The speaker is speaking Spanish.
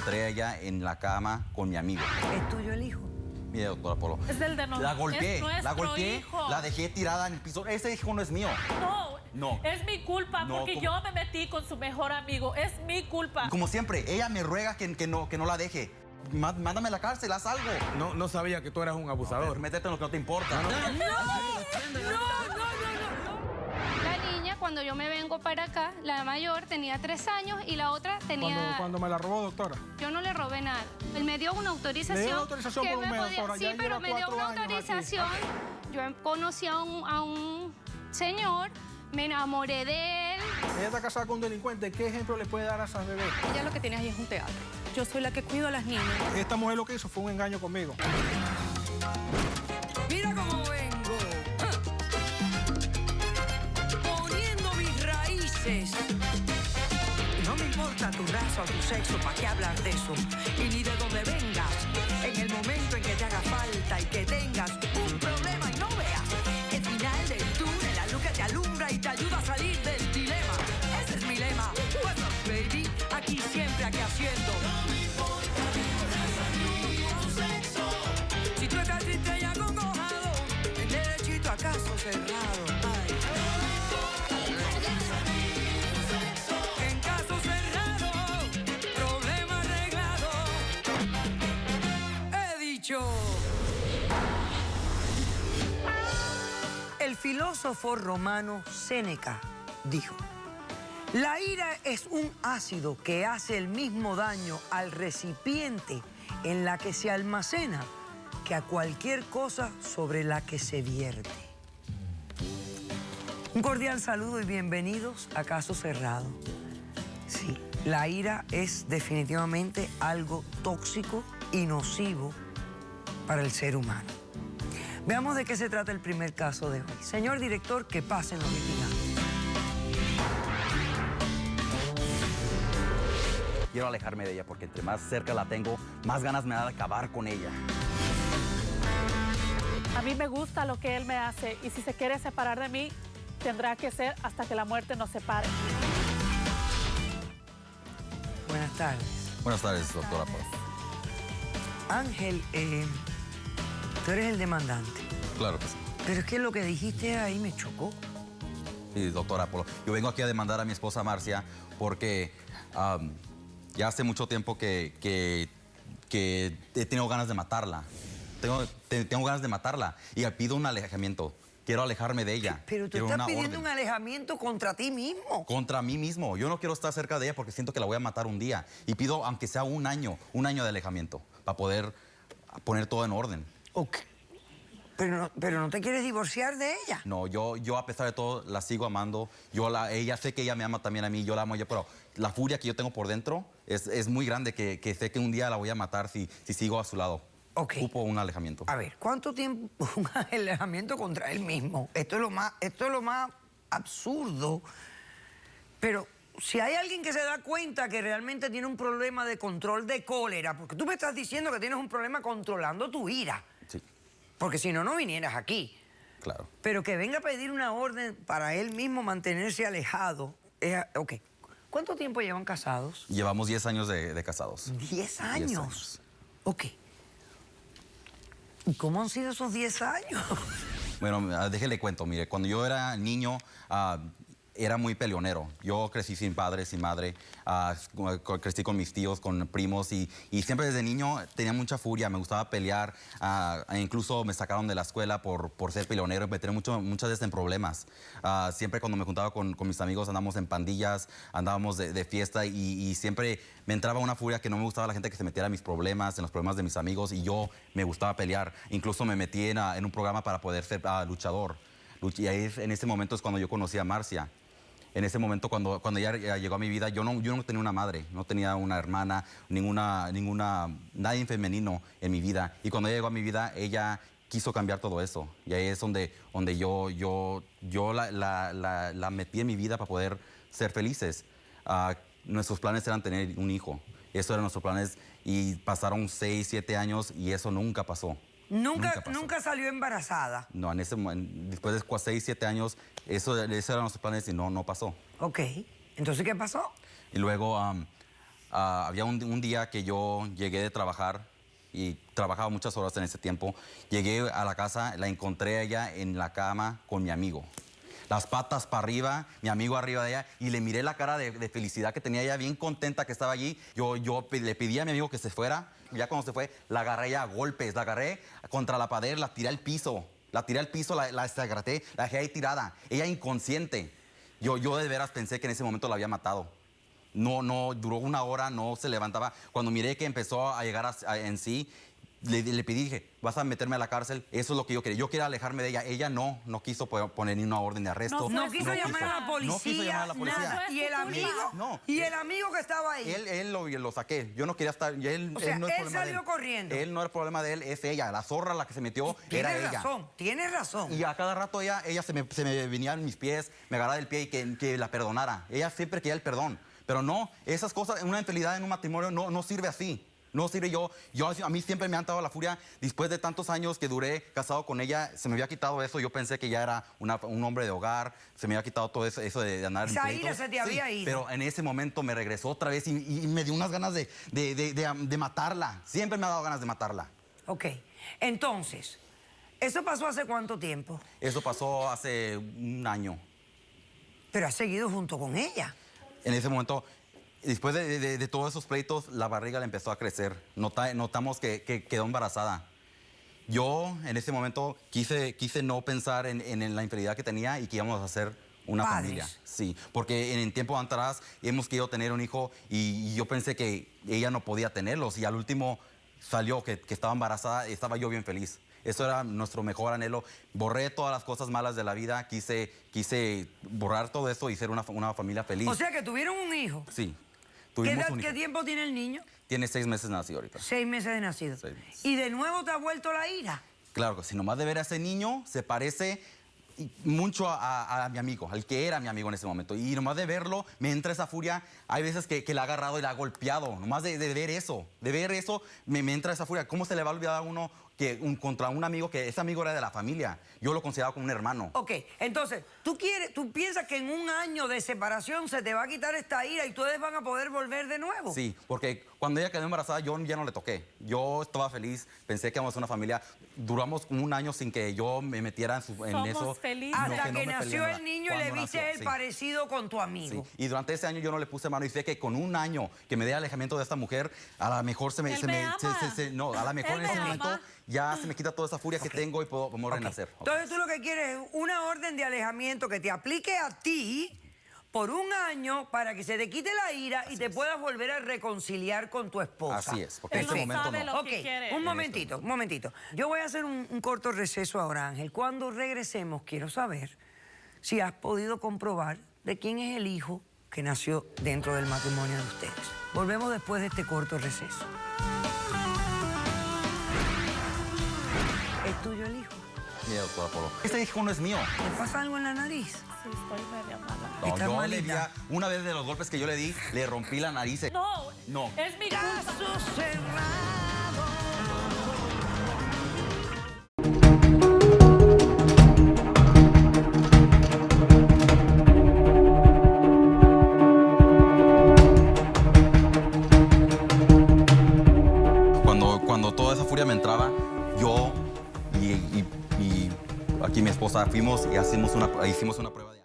encontré a ella en la cama con mi amigo. ¿Es tuyo el hijo? Mire, doctora Polo. Es del de La golpeé, hijo. la dejé tirada en el piso. Ese hijo no es mío. No. Es mi culpa porque yo me metí con su mejor amigo. Es mi culpa. Como siempre, ella me ruega que no la deje. Mándame a la cárcel, haz algo. No sabía que tú eras un abusador. Métete en lo que no te importa. No. La niña, cuando yo me vengo para acá, la mayor tenía 3 años y la otra tenía... Cuando me la robó, doctora. Yo no le robé nada. Él me dio una autorización. Le dio una autorización que por un me mes, doctora. Sí, Ya pero lleva me dio 4 una años aquí. autorización. Yo conocí a un señor, me enamoré de él. Ella está casada con un delincuente. ¿Qué ejemplo le puede dar a esas bebés? Ella lo que tiene ahí es un teatro. Yo soy la que cuido a las niñas. Esta mujer lo que hizo fue un engaño conmigo. Mira cómo vengo. Poniendo mis raíces. No me importa tu raza o tu sexo, ¿para qué hablar de eso? Y ni de dónde vengas. En el momento en que te haga falta y que tengas un problema y no veas el final del túnel, la luz que te alumbra y te ayuda a salir del dilema. Ese es mi lema. What's up, baby? Aquí siempre, aquí haciendo. No me importa tu raza ni tu sexo. Si tú estás triste y acongojado, el derechito a caso cerrado. Ay. En caso cerrado, problema arreglado. He dicho. El filósofo romano Séneca dijo: la ira es un ácido que hace el mismo daño al recipiente en la que se almacena que a cualquier cosa sobre la que se vierte. Un cordial saludo y bienvenidos a Caso Cerrado. Sí, la ira es definitivamente algo tóxico y nocivo para el ser humano. Veamos de qué se trata el primer caso de hoy. Señor director, que pasen los litigantes. Quiero alejarme de ella porque entre más cerca la tengo, más ganas me da de acabar con ella. A mí me gusta lo que él me hace y si se quiere separar de mí, tendrá que ser hasta que la muerte nos separe. Buenas tardes. Buenas tardes, doctora Polo. Ángel, tú eres el demandante. Claro que sí. Pero es que lo que dijiste ahí me chocó. Sí, doctora Polo. Yo vengo aquí a demandar a mi esposa Marcia porque ya hace mucho tiempo que he tenido ganas de matarla. Tengo ganas de matarla y pido un alejamiento. Quiero alejarme de ella. Pero tú Quiero estás una pidiendo orden. un alejamiento contra ti mismo. Contra mí mismo. Yo no quiero estar cerca de ella porque siento que la voy a matar un día. Y pido, aunque sea un año de alejamiento, para poder poner todo en orden. Ok. Pero no te quieres divorciar de ella. No, yo a pesar de todo la sigo amando. Ella sé que ella me ama también a mí, yo la amo a ella, pero la furia que yo tengo por dentro es muy grande, que sé que un día la voy a matar si sigo a su lado. Ok. Ocupo un alejamiento. A ver, ¿cuánto tiempo un alejamiento contra él mismo? Esto es lo más absurdo. Pero si hay alguien que se da cuenta que realmente tiene un problema de control de cólera, porque tú me estás diciendo que tienes un problema controlando tu ira. Sí, Porque si no, no vinieras aquí. claro. Pero que venga a pedir una orden para él mismo mantenerse alejado. Ok. ¿Cuánto tiempo llevan casados? Llevamos 10 años de casados. 10 años. Ok. ¿Y cómo han sido esos 10 años? Bueno, déjele cuento, mire, cuando yo era niño, era muy peleonero. Yo crecí sin padre, sin madre, crecí con mis tíos, con primos y siempre desde niño tenía mucha furia, me gustaba pelear, incluso me sacaron de la escuela por ser peleonero y me tenía muchas veces en problemas. Siempre cuando me juntaba con mis amigos andábamos en pandillas, andábamos de fiesta y siempre me entraba una furia que no me gustaba la gente que se metiera en mis problemas, en los problemas de mis amigos y yo me gustaba pelear. Incluso me metí en un programa para poder ser luchador. Y ahí en ese momento es cuando yo conocí a Marcia. En ese momento, cuando ella llegó a mi vida, yo no tenía una madre, no tenía una hermana, nadie femenino en mi vida. Y cuando ella llegó a mi vida, ella quiso cambiar todo eso. Y ahí es donde yo la metí en mi vida para poder ser felices. Nuestros planes eran tener un hijo. Esos eran nuestros planes y pasaron 6, 7 años y eso nunca pasó. Nunca salió embarazada. No, después de 6, 7 años, esos eran nuestros planes y no pasó. Ok. Entonces, ¿qué pasó? Y luego había un día que yo llegué de trabajar y trabajaba muchas horas en ese tiempo. Llegué a la casa, la encontré a ella en la cama con mi amigo. Las patas para arriba, mi amigo arriba de ella, y le miré la cara de felicidad que tenía ella, bien contenta que estaba allí. Yo le pedí a mi amigo que se fuera. Ya cuando se fue, la agarré ya a golpes, la agarré contra la pared, la tiré al piso. La tiré al piso, la desagraté, la dejé ahí tirada. Ella inconsciente. Yo de veras pensé que en ese momento la había matado. No, duró una hora, no se levantaba. Cuando miré que empezó a llegar en sí, le pedí, dije, vas a meterme a la cárcel. Eso es lo que yo quería. Yo quería alejarme de ella. Ella no quiso poner ni una orden de arresto. No quiso llamar a la policía. No quiso llamar a la policía. Nada. ¿Y el amigo? No. ¿Y el amigo que estaba ahí? Él lo saqué. Yo no quería estar. O sea, no él es problema de salió corriendo. Él no era el problema de él, es ella. La zorra la que se metió era ella. Tienes razón. Y a cada rato ella se me venía en mis pies, me agarraba del pie y que la perdonara. Ella siempre quería el perdón. Pero no, esas cosas, una infidelidad en un matrimonio no sirve así. No sirve. A mí siempre me han dado la furia. Después de tantos años que duré casado con ella, se me había quitado eso. Yo pensé que ya era un hombre de hogar. Se me había quitado todo eso de andar en Esa pleitos. ira se te había ido. Pero en ese momento me regresó otra vez y me dio unas ganas de matarla. Siempre me ha dado ganas de matarla. Ok. Entonces, ¿eso pasó hace cuánto tiempo? Eso pasó hace un año. Pero has seguido junto con ella. En ese momento, después de todos esos pleitos, la barriga le empezó a crecer. Notamos que quedó embarazada. Yo, en ese momento, quise no pensar en la infidelidad que tenía y que íbamos a hacer una Padres. familia. Sí, porque en el tiempo atrás hemos querido tener un hijo y yo pensé que ella no podía tenerlos. Y al último salió que estaba embarazada y estaba yo bien feliz. Eso era nuestro mejor anhelo. Borré todas las cosas malas de la vida. Quise borrar todo eso y ser una familia feliz. O sea que tuvieron un hijo. Sí. ¿Qué tiempo tiene el niño? Tiene 6 meses nacido ahorita. 6 meses de nacido. 6 meses. ¿Y de nuevo te ha vuelto la ira? Claro, si nomás de ver a ese niño se parece mucho a mi amigo, al que era mi amigo en ese momento. Y nomás de verlo me entra esa furia. Hay veces que le ha agarrado y le ha golpeado. Nomás de ver eso, me entra esa furia. ¿Cómo se le va a olvidar a uno contra un amigo que ese amigo era de la familia? Yo lo consideraba como un hermano. Ok, entonces, ¿tú piensas que en un año de separación se te va a quitar esta ira y ustedes van a poder volver de nuevo? Sí, porque cuando ella quedó embarazada yo ya no le toqué. Yo estaba feliz, pensé que íbamos a ser una familia. Duramos como un año sin que yo me metiera en eso. Somos felices. Hasta no que me nació peleé el niño y cuando le viste nació, el sí. parecido con tu amigo. Sí. Y durante ese año yo no le puse mano y sé que con un año que me dé alejamiento de esta mujer, a lo mejor Él me ama. no, a lo mejor Él en ese me momento ama. ya se me quita toda esa furia que tengo y podemos renacer. Ok. Entonces tú lo que quieres es una orden de alejamiento que te aplique a ti por un año para que se te quite la ira y te puedas volver a reconciliar con tu esposa. Así es, porque en Él este no momento sabe no. lo Ok, que quiere. un momentito. Yo voy a hacer un corto receso ahora, Ángel. Cuando regresemos, quiero saber si has podido comprobar de quién es el hijo que nació dentro del matrimonio de ustedes. Volvemos después de este corto receso. ¿Es tuyo el hijo? Mira, doctor Apolo. Ese hijo no es mío. ¿Te pasa algo en la nariz? Sí, estoy media mala. No, Está yo le malita. una vez de los golpes que yo le di, le rompí la nariz. No, es mi culpa. Caso cerrado. Cuando toda esa furia me entraba, yo y aquí mi esposa fuimos y hicimos una prueba de